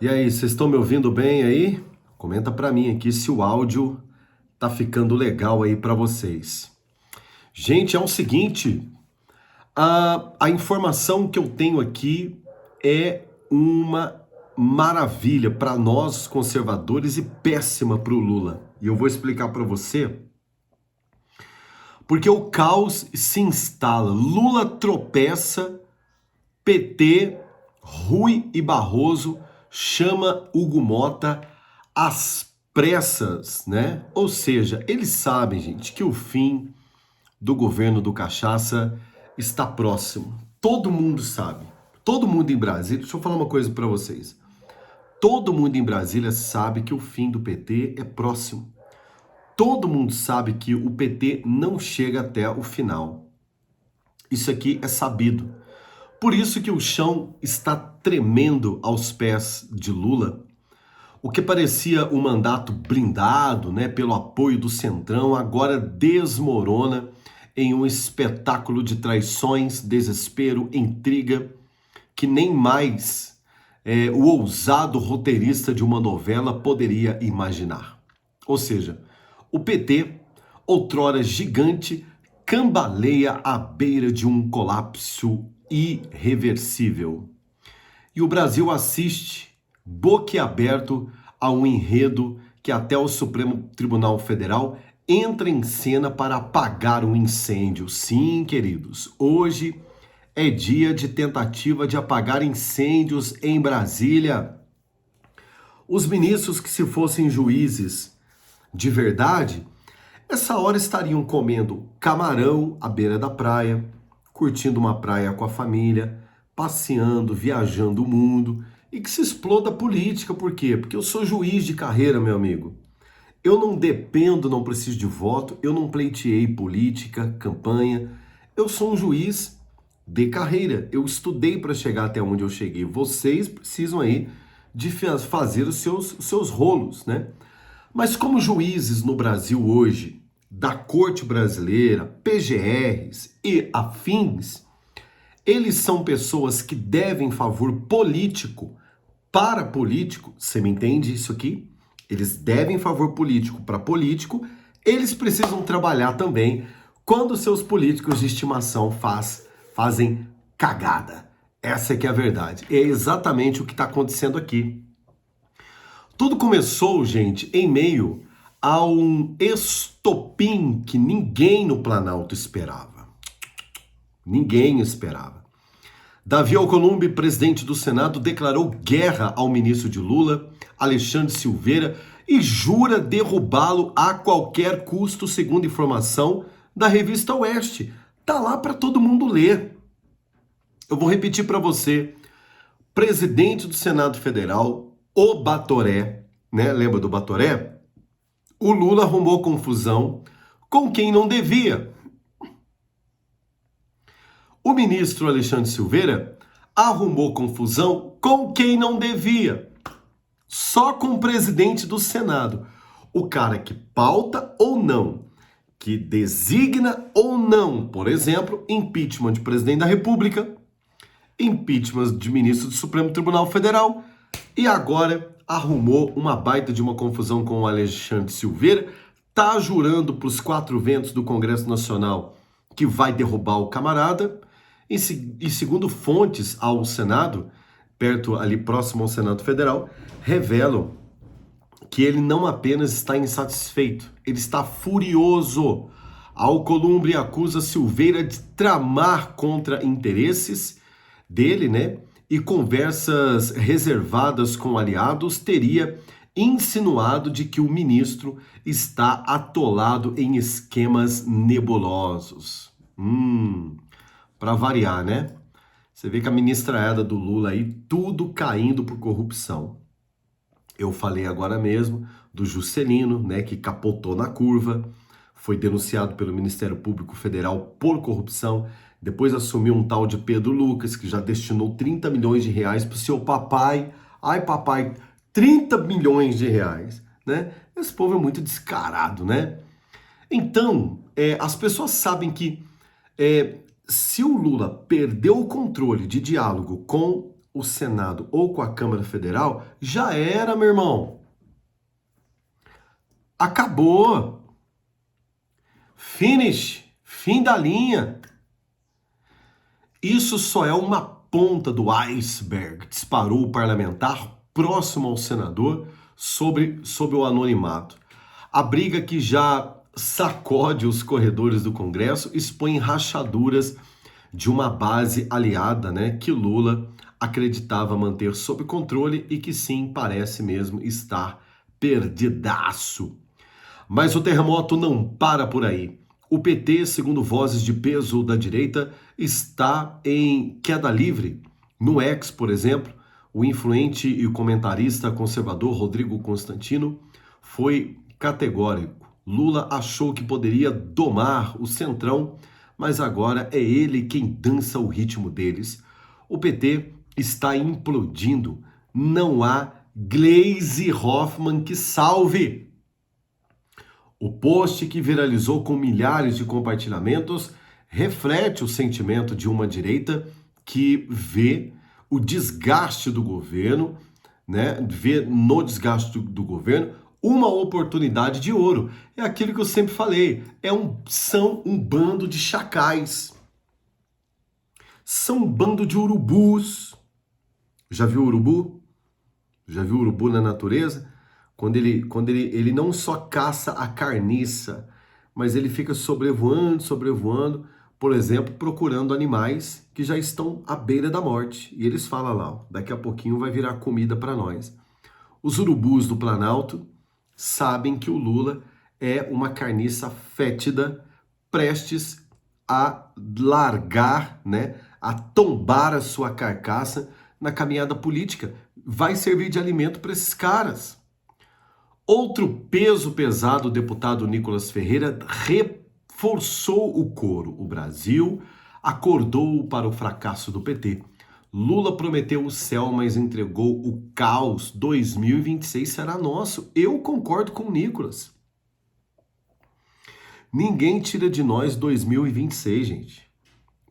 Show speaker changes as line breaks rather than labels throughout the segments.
E aí, vocês estão me ouvindo bem aí? Comenta pra mim aqui se o áudio tá ficando legal aí pra vocês. Gente, é o seguinte, a informação que eu tenho aqui é uma maravilha para nós conservadores e péssima para o Lula. E eu vou explicar para você porque o caos se instala. Lula tropeça, PT, Rui e Barroso chama Hugo Mota às pressas, né? Ou seja, eles sabem, gente, que o fim do governo do Cachaça está próximo. Todo mundo sabe. Todo mundo em Brasília, deixa eu falar uma coisa para vocês. Todo mundo em Brasília sabe que o fim do PT é próximo. Todo mundo sabe que o PT não chega até o final. Isso aqui é sabido. Por isso que o chão está tremendo aos pés de Lula. O que parecia um mandato blindado, né, pelo apoio do Centrão, agora desmorona em um espetáculo de traições, desespero, intriga, que nem mais o ousado roteirista de uma novela poderia imaginar. Ou seja, o PT, outrora gigante, cambaleia à beira de um colapso irreversível. E o Brasil assiste, boquiaberto, a um enredo que até o Supremo Tribunal Federal entra em cena para apagar um incêndio. Sim, queridos, hoje é dia de tentativa de apagar incêndios em Brasília. Os ministros que se fossem juízes de verdade, essa hora estariam comendo camarão à beira da praia, curtindo uma praia com a família, passeando, viajando o mundo, e que se exploda a política. Por quê? Porque eu sou juiz de carreira, meu amigo. Eu não dependo, não preciso de voto, eu não pleiteei política, campanha. Eu sou um juiz de carreira. Eu estudei para chegar até onde eu cheguei. Vocês precisam aí de fazer os seus rolos, né? Mas como juízes no Brasil hoje, da corte brasileira, PGRs e afins, eles são pessoas que devem favor político para político. Você me entende isso aqui? Eles devem favor político para político. Eles precisam trabalhar também quando seus políticos de estimação fazem cagada. Essa é que é a verdade. É exatamente o que está acontecendo aqui. Tudo começou, gente, em meio a um estopim que ninguém no Planalto esperava. Ninguém esperava. Davi Alcolumbre, presidente do Senado, declarou guerra ao ministro de Lula, Alexandre Silveira, e jura derrubá-lo a qualquer custo, segundo informação da revista Oeste. Tá lá para todo mundo ler. Eu vou repetir para você. Presidente do Senado Federal, o Batoré, né? Lembra do Batoré? O Lula arrumou confusão com quem não devia. O ministro Alexandre Silveira arrumou confusão com quem não devia. Só com o presidente do Senado. O cara que pauta ou não, que designa ou não, por exemplo, impeachment de presidente da República, impeachment de ministro do Supremo Tribunal Federal, e agora arrumou uma baita de uma confusão com o Alexandre Silveira, tá jurando para os quatro ventos do Congresso Nacional que vai derrubar o camarada. E segundo fontes ao Senado, perto ali próximo ao Senado Federal, revelam que ele não apenas está insatisfeito, ele está furioso. Alcolumbre acusa Silveira de tramar contra interesses dele, né? E conversas reservadas com aliados teria insinuado de que o ministro está atolado em esquemas nebulosos. Para variar, né? Você vê que a ministraiada do Lula aí, tudo caindo por corrupção. Eu falei agora mesmo do Juscelino, né, que capotou na curva, foi denunciado pelo Ministério Público Federal por corrupção, depois assumiu um tal de Pedro Lucas, que já destinou 30 milhões de reais para o seu papai. Ai, papai, 30 milhões de reais, né? Esse povo é muito descarado, né? Então, as pessoas sabem que se o Lula perdeu o controle de diálogo com o Senado ou com a Câmara Federal, já era, meu irmão. Acabou. Finish. Fim da linha. Isso só é uma ponta do iceberg, disparou o parlamentar próximo ao senador sobre o anonimato. A briga que já sacode os corredores do Congresso expõe rachaduras de uma base aliada, né, que Lula acreditava manter sob controle e que sim, parece mesmo estar perdidaço. Mas o terremoto não para por aí. O PT, segundo vozes de peso da direita, está em queda livre. No X, por exemplo, o influente e comentarista conservador Rodrigo Constantino foi categórico. Lula achou que poderia domar o Centrão, mas agora é ele quem dança o ritmo deles. O PT está implodindo. Não há Gleisi Hoffmann que salve. O post, que viralizou com milhares de compartilhamentos, reflete o sentimento de uma direita que vê o desgaste do governo, né? Vê no desgaste do governo uma oportunidade de ouro. É aquilo que eu sempre falei, são um bando de chacais. São um bando de urubus. Já viu urubu? Já viu urubu na natureza? Quando ele não só caça a carniça, mas ele fica sobrevoando, por exemplo, procurando animais que já estão à beira da morte. E eles falam lá, ó, daqui a pouquinho vai virar comida para nós. Os urubus do Planalto sabem que o Lula é uma carniça fétida, prestes a largar, né, a tombar a sua carcaça na caminhada política. Vai servir de alimento para esses caras. Outro peso pesado, o deputado Nicolas Ferreira, reforçou o coro. O Brasil acordou para o fracasso do PT. Lula prometeu o céu, mas entregou o caos. 2026 será nosso. Eu concordo com o Nicolas. Ninguém tira de nós 2026, gente.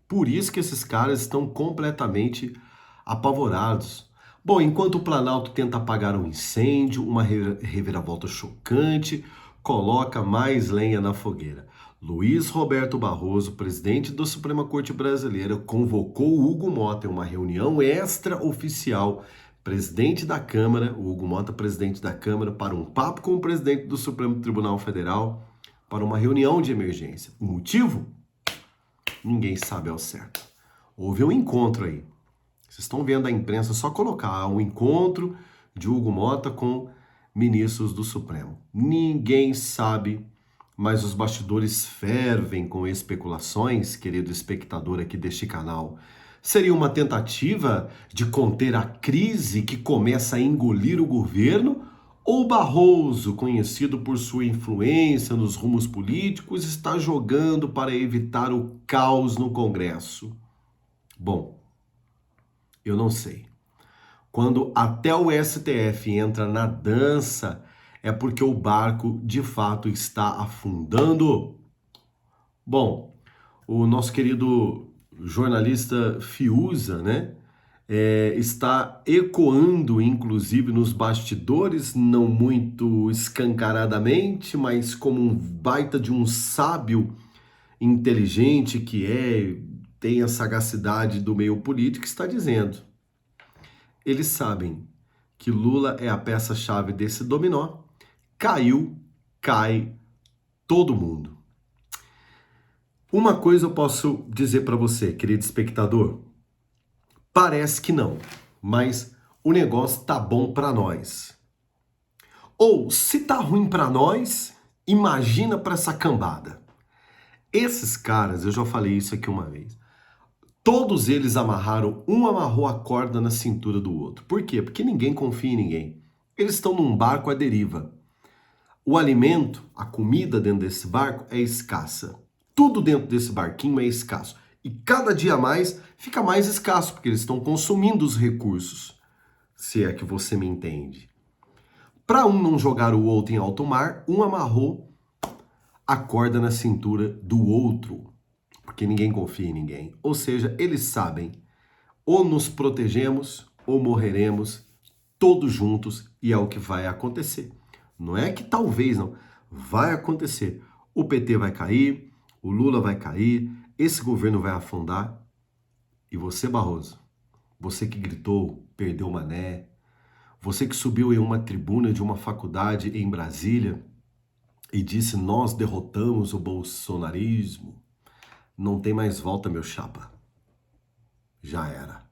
Por isso que esses caras estão completamente apavorados. Bom, enquanto o Planalto tenta apagar um incêndio, uma reviravolta chocante coloca mais lenha na fogueira. Luiz Roberto Barroso, presidente da Suprema Corte Brasileira, convocou Hugo Mota em uma reunião extraoficial. Presidente da Câmara, o Hugo Mota, presidente da Câmara, para um papo com o presidente do Supremo Tribunal Federal, para uma reunião de emergência. O motivo? Ninguém sabe ao certo. Houve um encontro aí. Vocês estão vendo a imprensa só colocar o encontro de Hugo Mota com ministros do Supremo. Ninguém sabe, mas os bastidores fervem com especulações, querido espectador aqui deste canal. Seria uma tentativa de conter a crise que começa a engolir o governo? Ou Barroso, conhecido por sua influência nos rumos políticos, está jogando para evitar o caos no Congresso? Bom, eu não sei. Quando até o STF entra na dança, é porque o barco de fato está afundando. Bom, o nosso querido jornalista Fiuza, né, está ecoando, inclusive, nos bastidores, não muito escancaradamente, mas como um baita de um sábio inteligente tem a sagacidade do meio político, está dizendo. Eles sabem que Lula é a peça-chave desse dominó. Caiu, cai todo mundo. Uma coisa eu posso dizer para você, querido espectador. Parece que não, mas o negócio tá bom para nós. Ou, se tá ruim para nós, imagina para essa cambada. Esses caras, eu já falei isso aqui uma vez, todos eles um amarrou a corda na cintura do outro. Por quê? Porque ninguém confia em ninguém. Eles estão num barco à deriva. O alimento, a comida dentro desse barco é escassa. Tudo dentro desse barquinho é escasso. E cada dia mais fica mais escasso, porque eles estão consumindo os recursos. Se é que você me entende. Para um não jogar o outro em alto mar, um amarrou a corda na cintura do outro. Porque ninguém confia em ninguém. Ou seja, eles sabem, ou nos protegemos, ou morreremos todos juntos, e é o que vai acontecer. Não é que talvez não, vai acontecer. O PT vai cair, o Lula vai cair, esse governo vai afundar, e você, Barroso, você que gritou, perdeu o mané, você que subiu em uma tribuna de uma faculdade em Brasília e disse: nós derrotamos o bolsonarismo, não tem mais volta, meu chapa. Já era.